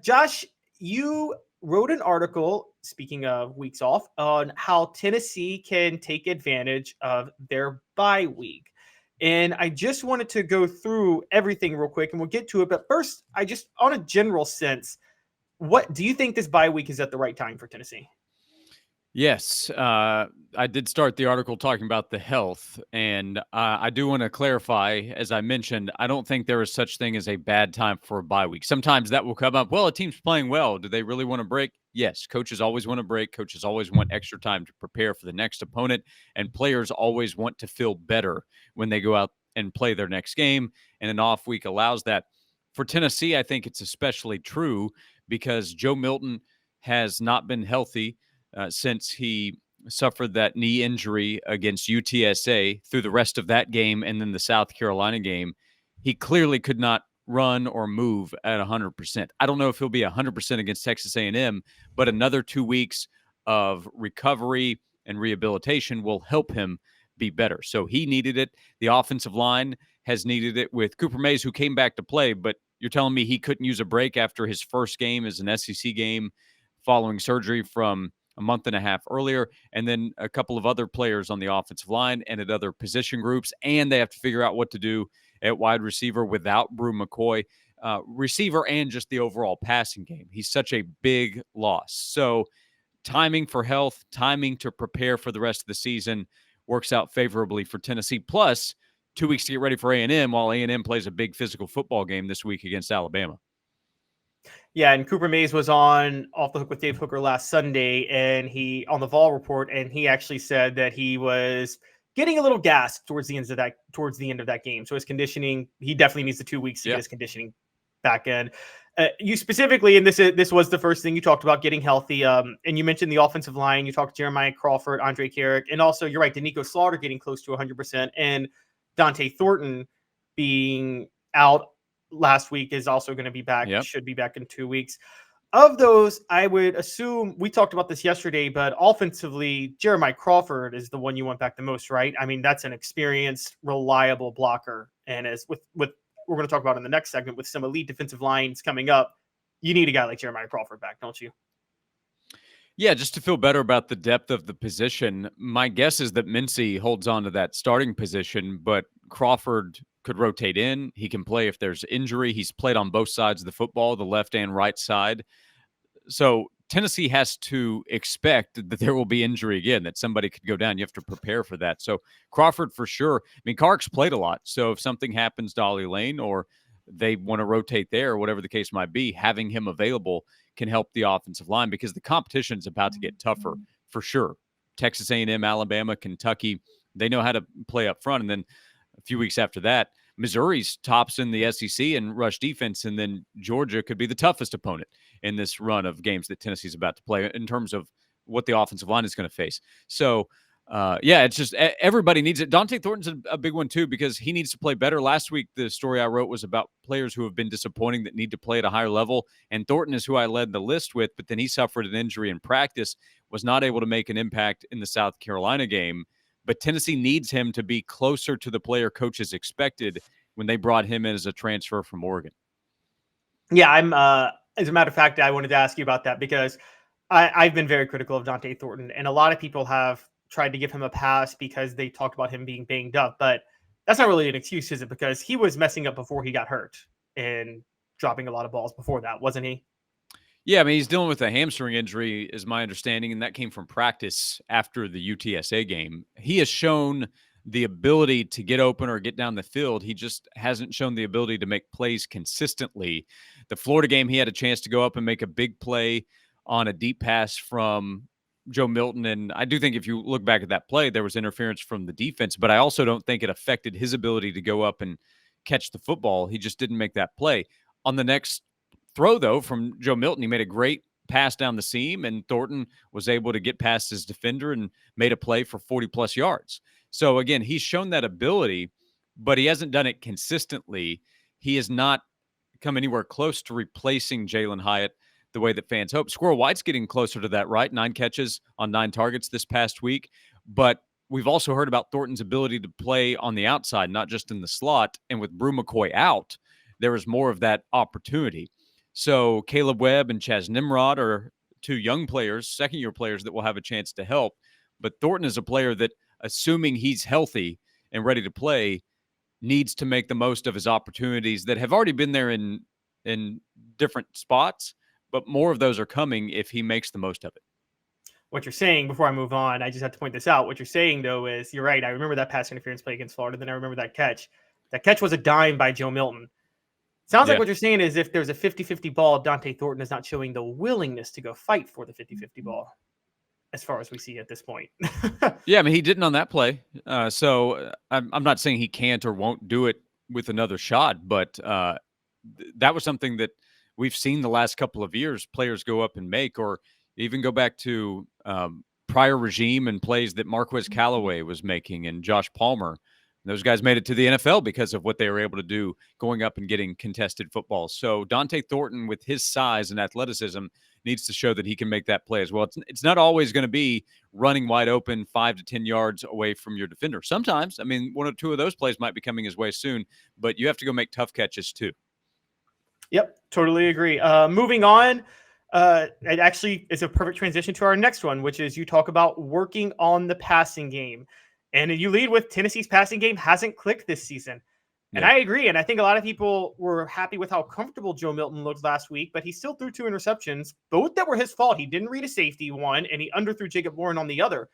Josh, you wrote an article, speaking of weeks off, on how Tennessee can take advantage of their bye week. And I just wanted to go through everything real quick and we'll get to it. But first, I just, on a general sense, what do you think this bye week is at the right time for Tennessee? Yes, I did start the article talking about the health, and I do want to clarify. As I mentioned, I don't think there is such thing as a bad time for a bye week. Sometimes that will come up. Well, a team's playing well. Do they really want to break? Yes, coaches always want to break. Coaches always want extra time to prepare for the next opponent, and players always want to feel better when they go out and play their next game. And an off week allows that. For Tennessee, I think it's especially true because Joe Milton has not been healthy since he suffered that knee injury against UTSA through the rest of that game and then the South Carolina game. He clearly could not run or move at 100%. I don't know if he'll be 100% against Texas A&M, but another 2 weeks of recovery and rehabilitation will help him be better. So he needed it. The offensive line has needed it with Cooper Mays, who came back to play, but you're telling me he couldn't use a break after his first game as an SEC game following surgery from a month and a half earlier, and then a couple of other players on the offensive line and at other position groups, and they have to figure out what to do at wide receiver without Brew McCoy, receiver and just the overall passing game. He's such a big loss. So timing for health, timing to prepare for the rest of the season works out favorably for Tennessee. Plus, 2 weeks to get ready for A&M while A&M plays a big physical football game this week against Alabama. Yeah, and Cooper Mays was on Off the Hook with Dave Hooker last Sunday, and he on the Vol report, and he actually said that he was getting a little gassed towards the end of that game. So his conditioning, he definitely needs the 2 weeks to get his conditioning back in. You specifically, and this was the first thing you talked about, getting healthy. And you mentioned the offensive line. You talked Jeremiah Crawford, Andre Carrick, and also you're right, Danico Slaughter getting close to 100%, and Dante Thornton being out last week is also going to be back, should be back in 2 weeks. Of those, I would assume, we talked about this yesterday, but offensively, Jeremiah Crawford is the one you want back the most, right? I mean, that's an experienced, reliable blocker. And as with we're going to talk about in the next segment with some elite defensive lines coming up, you need a guy like Jeremiah Crawford back, don't you? Yeah, just to feel better about the depth of the position. My guess is that Mincy holds on to that starting position, but Crawford could rotate in. He can play if there's injury. He's played on both sides of the football, the left and right side. So Tennessee has to expect that there will be injury again, that somebody could go down. You have to prepare for that. So Crawford for sure. I mean, Clark's played a lot. So if something happens to Ollie Lane or they want to rotate there or whatever the case might be, having him available can help the offensive line because the competition is about to get tougher for sure. Texas A&M, Alabama, Kentucky, they know how to play up front. And then a few weeks after that, Missouri's tops in the SEC in rush defense, and then Georgia could be the toughest opponent in this run of games that Tennessee's about to play in terms of what the offensive line is going to face. So, yeah, it's just everybody needs it. Dante Thornton's a big one, too, because he needs to play better. Last week, the story I wrote was about players who have been disappointing that need to play at a higher level, and Thornton is who I led the list with, but then he suffered an injury in practice, was not able to make an impact in the South Carolina game. But Tennessee needs him to be closer to the player coaches expected when they brought him in as a transfer from Oregon. Yeah, I'm. As a matter of fact, I wanted to ask you about that because I've been very critical of Dante Thornton, and a lot of people have tried to give him a pass because they talked about him being banged up. But that's not really an excuse, is it? Because he was messing up before he got hurt and dropping a lot of balls before that, wasn't he? Yeah, I mean, he's dealing with a hamstring injury, is my understanding, and that came from practice after the UTSA game. He has shown the ability to get open or get down the field. He just hasn't shown the ability to make plays consistently. The Florida game, he had a chance to go up and make a big play on a deep pass from Joe Milton. And I do think if you look back at that play, there was interference from the defense, but I also don't think it affected his ability to go up and catch the football. He just didn't make that play. On the next throw, though, from Joe Milton, he made a great pass down the seam, and Thornton was able to get past his defender and made a play for 40-plus yards. So, again, he's shown that ability, but he hasn't done it consistently. He has not come anywhere close to replacing Jalen Hyatt the way that fans hope. Squirrel White's getting closer to that, right? 9 catches on 9 targets this past week. But we've also heard about Thornton's ability to play on the outside, not just in the slot. And with Brew McCoy out, there is more of that opportunity. So Caleb Webb and Chaz Nimrod are two young players, second-year players that will have a chance to help. But Thornton is a player that, assuming he's healthy and ready to play, needs to make the most of his opportunities that have already been there in different spots, but more of those are coming if he makes the most of it. What you're saying, before I move on, I just have to point this out. What you're saying, though, is you're right. I remember that pass interference play against Florida. Then I remember that catch. That catch was a dime by Joe Milton. Sounds like Yeah. what you're saying is if there's a 50-50 ball, Dante Thornton is not showing the willingness to go fight for the 50-50 ball, as far as we see at this point. Yeah, I mean, he didn't on that play. I'm not saying he can't or won't do it with another shot, but that was something that we've seen the last couple of years players go up and make, or even go back to prior regime and plays that Marquez Callaway was making and Josh Palmer. Those guys made it to the NFL because of what they were able to do going up and getting contested footballs. So Dante Thornton, with his size and athleticism, needs to show that he can make that play as well. It's not always going to be running wide open 5 to 10 yards away from your defender. Sometimes, I mean, one or two of those plays might be coming his way soon, but you have to go make tough catches too. Yep, totally agree. Moving on, it actually is a perfect transition to our next one, which is you talk about working on the passing game. And you lead with Tennessee's passing game hasn't clicked this season. And I agree. And I think a lot of people were happy with how comfortable Joe Milton looked last week, but he still threw 2 interceptions, both that were his fault. He didn't read a safety one, and he underthrew Jacob Warren on the other.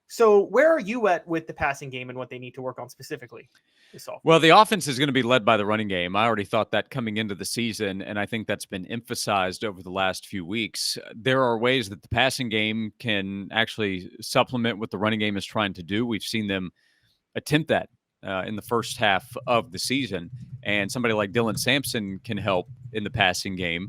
So where are you at with the passing game and what they need to work on specifically this offseason? Well, the offense is going to be led by the running game. I already thought that coming into the season, and I think that's been emphasized over the last few weeks. There are ways that the passing game can actually supplement what the running game is trying to do. We've seen them attempt that in the first half of the season, and somebody like Dylan Sampson can help in the passing game.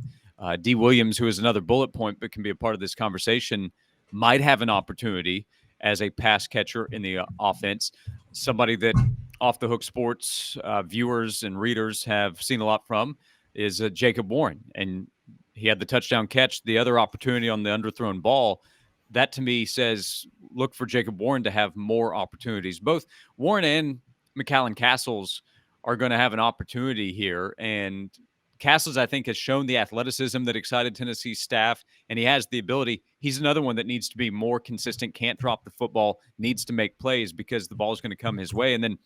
D. Williams, who is another bullet point but can be a part of this conversation, might have an opportunity as a pass catcher in the offense. Somebody that Off the Hook Sports viewers and readers have seen a lot from is Jacob Warren, and he had the touchdown catch. The other opportunity on the underthrown ball, that to me says look for Jacob Warren to have more opportunities. Both Warren and McAllen Castles are going to have an opportunity here, and Castles, I think, has shown the athleticism that excited Tennessee's staff, and he has the ability. He's another one that needs to be more consistent, can't drop the football, needs to make plays because the ball is going to come his way. And then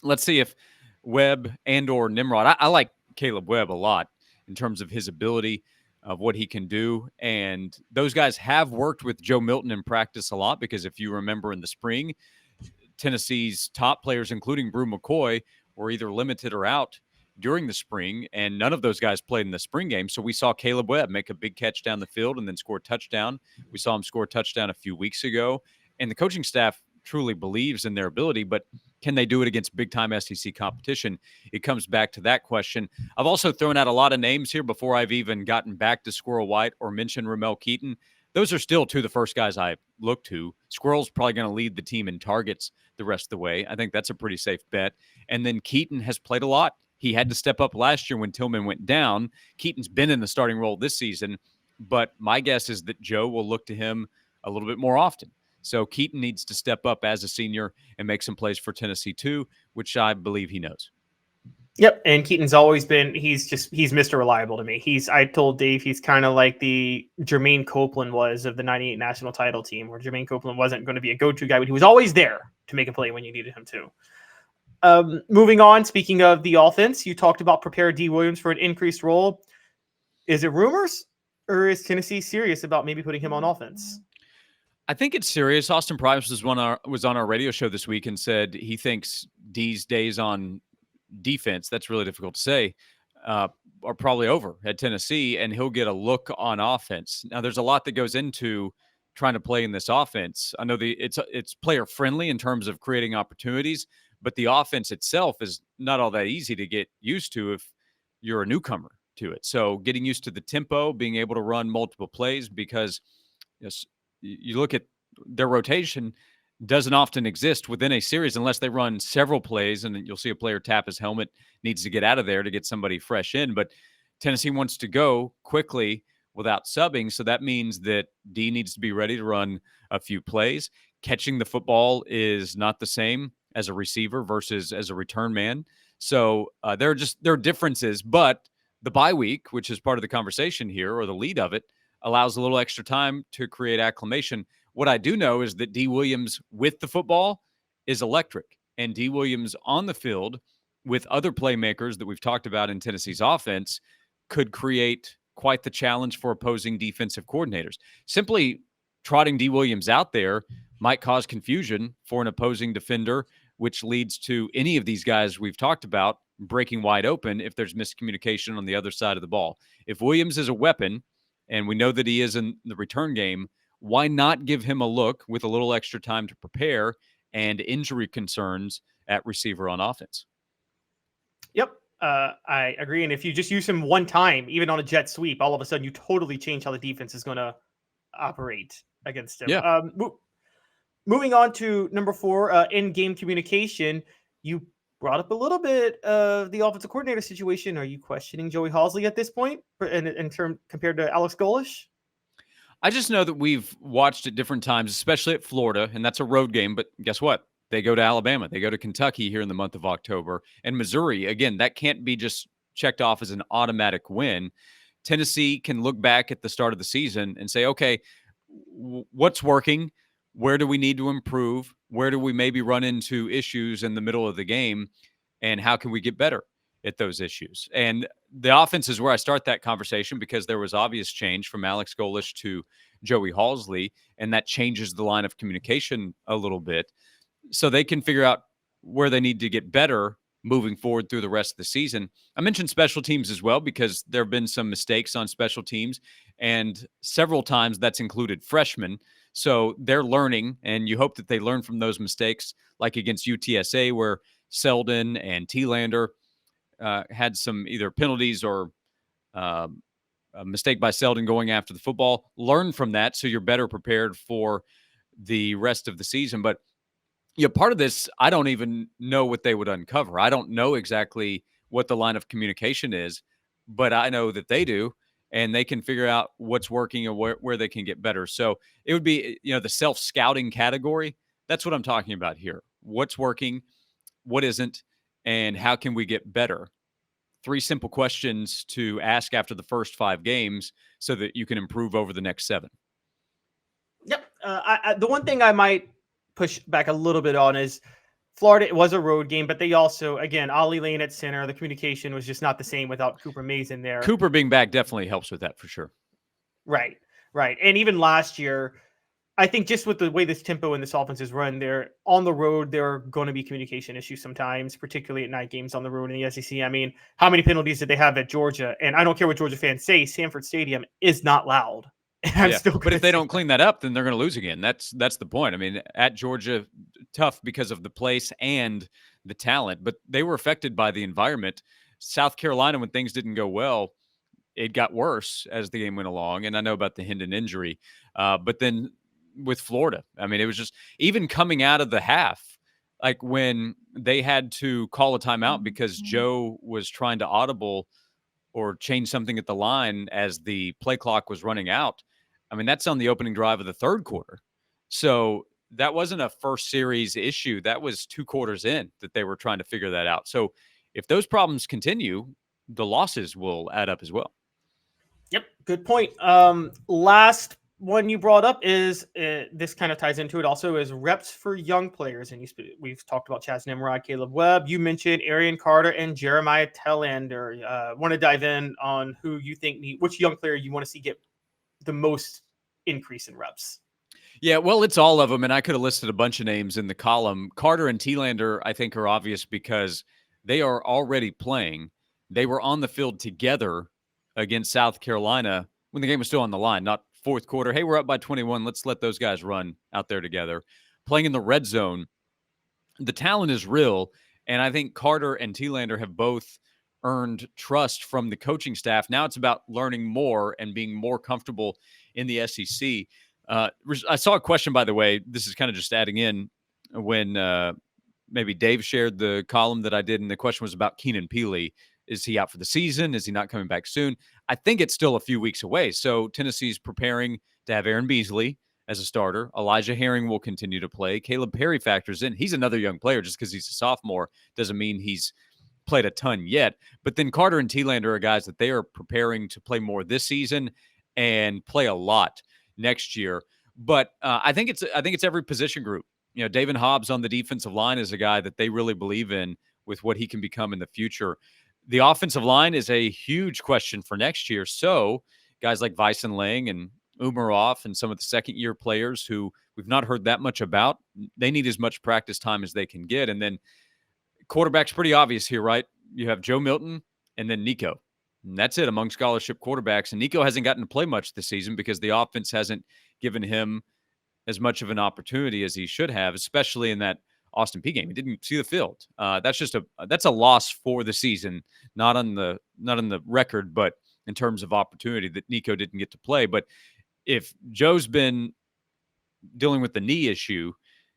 let's see if Webb and or Nimrod. I like Caleb Webb a lot in terms of his ability, of what he can do. And those guys have worked with Joe Milton in practice a lot because if you remember in the spring, Tennessee's top players, including Brew McCoy, were either limited or out during the spring, and none of those guys played in the spring game. So we saw Caleb Webb make a big catch down the field and then score a touchdown. We saw him score a touchdown a few weeks ago. And the coaching staff truly believes in their ability, but can they do it against big-time SEC competition? It comes back to that question. I've also thrown out a lot of names here before I've even gotten back to Squirrel White or mentioned Ramel Keaton. Those are still 2 of the first guys I look to. Squirrel's probably going to lead the team in targets the rest of the way. I think that's a pretty safe bet. And then Keaton has played a lot. He had to step up last year when Tillman went down. Keaton's been in the starting role this season, but my guess is that Joe will look to him a little bit more often. So Keaton needs to step up as a senior and make some plays for Tennessee too, which I believe he knows. Yep, and Keaton's always been, he's Mr. Reliable to me. I told Dave he's kind of like the Jermaine Copeland was of the 98 national title team, where Jermaine Copeland wasn't going to be a go-to guy, but he was always there to make a play when you needed him to. Moving on, speaking of the offense, you talked about prepare D. Williams for an increased role. Is it rumors, or is Tennessee serious about maybe putting him on offense? I think it's serious. Austin Price was on our radio show this week and said he thinks D's days on defense, that's really difficult to say, are probably over at Tennessee, and he'll get a look on offense. Now, there's a lot that goes into trying to play in this offense. I know it's player friendly in terms of creating opportunities, but the offense itself is not all that easy to get used to if you're a newcomer to it. So getting used to the tempo, being able to run multiple plays, because you look at their rotation doesn't often exist within a series unless they run several plays, and you'll see a player tap his helmet, needs to get out of there to get somebody fresh in. But Tennessee wants to go quickly without subbing, so that means that D needs to be ready to run a few plays. Catching the football is not the same as a receiver versus as a return man. So there are differences, but The bye week, which is part of the conversation here, or the lead of it, allows a little extra time to create acclimation. What I do know is that D. Williams with the football is electric, and D. Williams on the field with other playmakers that we've talked about in Tennessee's offense could create quite the challenge for opposing defensive coordinators. Simply trotting D. Williams out there might cause confusion for an opposing defender, which leads to any of these guys we've talked about breaking wide open if there's miscommunication on the other side of the ball. If Williams is a weapon, and we know that he is in the return game, why not give him a look with a little extra time to prepare and injury concerns at receiver on offense? Yep. I agree. And if you just use him one time, even on a jet sweep, all of a sudden you totally change how the defense is going to operate against him. Yeah. Moving on to number 4, in-game communication. You brought up a little bit of the offensive coordinator situation. Are you questioning Joey Halzle at this point in term compared to Alex Golesh? I just know that we've watched at different times, especially at Florida, and that's a road game. But guess what? They go to Alabama. They go to Kentucky here in the month of October. And Missouri, again, that can't be just checked off as an automatic win. Tennessee can look back at the start of the season and say, okay, what's working? Where do we need to improve? Where do we maybe run into issues in the middle of the game? And how can we get better at those issues? And the offense is where I start that conversation because there was obvious change from Alex Golesh to Joey Halzle, and that changes the line of communication a little bit. So they can figure out where they need to get better moving forward through the rest of the season. I mentioned special teams as well because there have been some mistakes on special teams, and several times that's included freshmen. So they're learning, and you hope that they learn from those mistakes, like against UTSA, where Selden and Thielander had some either penalties or a mistake by Selden going after the football. Learn from that so you're better prepared for the rest of the season. But part of this, I don't even know what they would uncover. I don't know exactly what the line of communication is, but I know that they do, and they can figure out what's working and where they can get better. So it would be, the self-scouting category. That's what I'm talking about here. What's working, what isn't, and how can we get better? 3 simple questions to ask after the first 5 games so that you can improve over the next 7. Yep. The one thing I might push back a little bit on is Florida. It was a road game, but they also, again, Ollie Lane at center. The communication was just not the same without Cooper Mays in there. Cooper being back definitely helps with that for sure. Right. And even last year, I think just with the way this tempo and this offense is run, they're on the road. There are going to be communication issues sometimes, particularly at night games on the road in the SEC. I mean, how many penalties did they have at Georgia? And I don't care what Georgia fans say, Sanford Stadium is not loud. But if they don't clean that up, then they're going to lose again. That's the point. I mean, at Georgia, tough because of the place and the talent, but they were affected by the environment. South Carolina, when things didn't go well, it got worse as the game went along. And I know about the Hendon injury, but then with Florida, I mean, it was just even coming out of the half, like when they had to call a timeout because Joe was trying to audible or change something at the line as the play clock was running out. I mean, that's on the opening drive of the third quarter. So that wasn't a first series issue. That was 2 quarters in that they were trying to figure that out. So if those problems continue, the losses will add up as well. Yep. Good point. Last one you brought up is this kind of ties into it also is reps for young players. And we've talked about Chaz Nimrod, Caleb Webb. You mentioned Arian Carter and Jeremiah Telander. Want to dive in on who you think which young player you want to see get the most increase in reps? Yeah, well, it's all of them, and I could have listed a bunch of names in the column. Carter and Thielander, I think, are obvious because they are already playing. They were on the field together against South Carolina when the game was still on the line, not fourth quarter. Hey, we're up by 21. Let's let those guys run out there together. Playing in the red zone, the talent is real, and I think Carter and Thielander have both earned trust from the coaching staff. Now it's about learning more and being more comfortable in the SEC. I saw a question, by the way. This is kind of just adding in when maybe Dave shared the column that I did, and the question was about Keenan Peely. Is he out for the season? Is he not coming back soon? I think it's still a few weeks away. So Tennessee's preparing to have Aaron Beasley as a starter. Elijah Herring will continue to play. Caleb Perry factors in. He's another young player. Just because he's a sophomore doesn't mean he's played a ton yet. But then Carter and Thielander are guys that they are preparing to play more this season and play a lot next year. But I think it's every position group. David Hobbs on the defensive line is a guy that they really believe in with what he can become in the future. The offensive line is a huge question for next year. So guys like Vyson Lang and Umarov and some of the second-year players who we've not heard that much about, they need as much practice time as they can get. And then quarterback's pretty obvious here, right? You have Joe Milton and then Nico. And that's it among scholarship quarterbacks. And Nico hasn't gotten to play much this season because the offense hasn't given him as much of an opportunity as he should have, especially in that Austin Peay game. He didn't see the field. That's a loss for the season, not on the record, but in terms of opportunity that Nico didn't get to play. But if Joe's been dealing with the knee issue,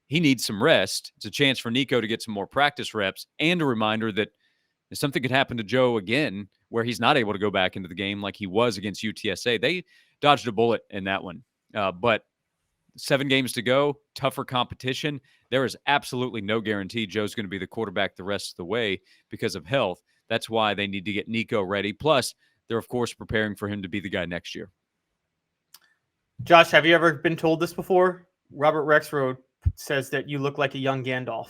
he needs some rest. It's a chance for Nico to get some more practice reps and a reminder that if something could happen to Joe again where he's not able to go back into the game like he was against UTSA. They dodged a bullet in that one. But 7 games to go, tougher competition. There is absolutely no guarantee Joe's going to be the quarterback the rest of the way because of health. That's why they need to get Nico ready. Plus, they're, of course, preparing for him to be the guy next year. Josh, have you ever been told this before? Robert Rexroad says that you look like a young Gandalf.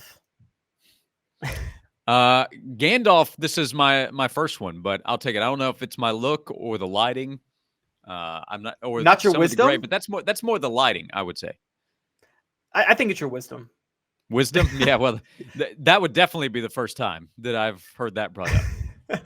Gandalf, this is my first one, but I'll take it. I don't know if it's my look or the lighting. I'm not, or not your wisdom, gray, but that's more the lighting, I would say. I think it's your wisdom. Wisdom, yeah. Well, that would definitely be the first time that I've heard that brought up.